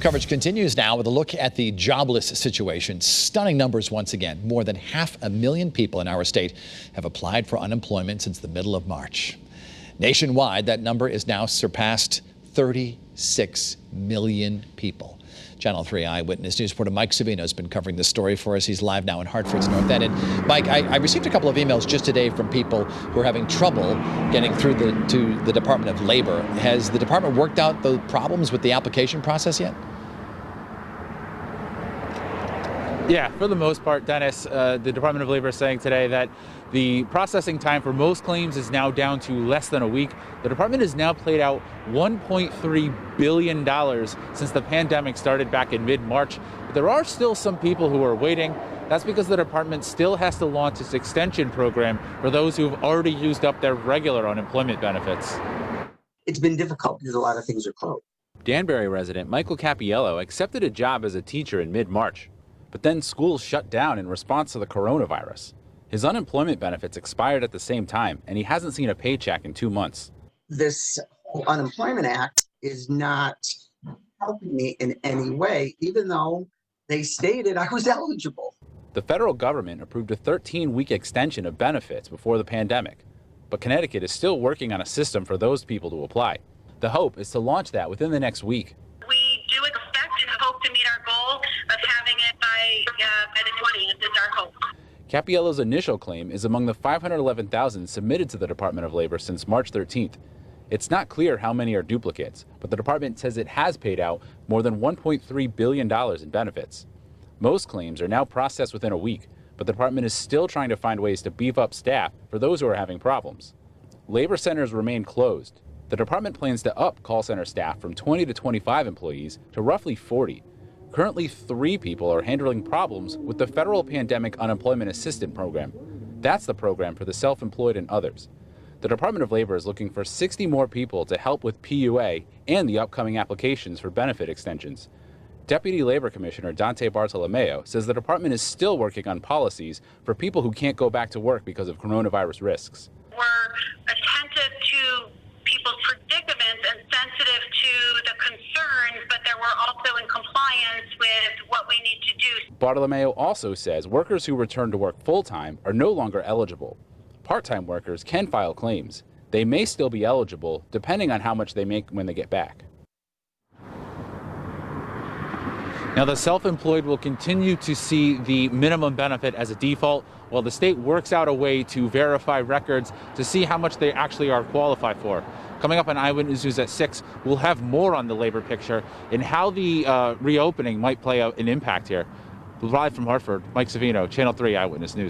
Coverage continues now with a look at the jobless situation. Stunning numbers once again. More than 500,000 people in our state have applied for unemployment since the middle of March. Nationwide, that number is now surpassed 36 million people. Channel 3 Eyewitness News reporter Mike Savino has been covering this story for us. He's live now in Hartford's North End. And Mike, I received a couple of emails just today from people who are having trouble getting through to the Department of Labor. Has the department worked out the problems with the application process yet? Yeah, for the most part, Dennis, the Department of Labor is saying today that the processing time for most claims is now down to less than a week. The department has now paid out $1.3 billion since the pandemic started back in mid-March. But there are still some people who are waiting. That's because the department still has to launch its extension program for those who've already used up their regular unemployment benefits. It's been difficult because a lot of things are closed. Danbury resident Michael Cappiello accepted a job as a teacher in mid-March. But then schools shut down in response to the coronavirus. His unemployment benefits expired at the same time, and he hasn't seen a paycheck in 2 months. This whole Unemployment Act is not helping me in any way, even though they stated I was eligible. The federal government approved a 13-week extension of benefits before the pandemic, but Connecticut is still working on a system for those people to apply. The hope is to launch that within the next week. We do expect and hope to meet our goal of having it by the 20th is our hope. Cappiello's initial claim is among the 511,000 submitted to the Department of Labor since March 13th. It's not clear how many are duplicates, but the department says it has paid out more than $1.3 billion in benefits. Most claims are now processed within a week, but the department is still trying to find ways to beef up staff for those who are having problems. Labor centers remain closed. The department plans to up call center staff from 20 to 25 employees to roughly 40. Currently, 3 people are handling problems with the Federal Pandemic Unemployment Assistance Program. That's the program for the self-employed and others. The Department of Labor is looking for 60 more people to help with PUA and the upcoming applications for benefit extensions. Deputy Labor Commissioner Dante Bartolomeo says the department is still working on policies for people who can't go back to work because of coronavirus risks. We're attentive to people's predicaments and sensitive to the concerns, but that we're also in compliance with what we need to do. Bartolomeo also says workers who return to work full-time are no longer eligible. Part-time workers can file claims. They may still be eligible depending on how much they make when they get back. Now, the self-employed will continue to see the minimum benefit as a default, while the state works out a way to verify records to see how much they actually are qualified for. Coming up on Eyewitness News at 6, we'll have more on the labor picture and how the reopening might play out an impact here. Live from Hartford, Mike Savino, Channel 3 Eyewitness News.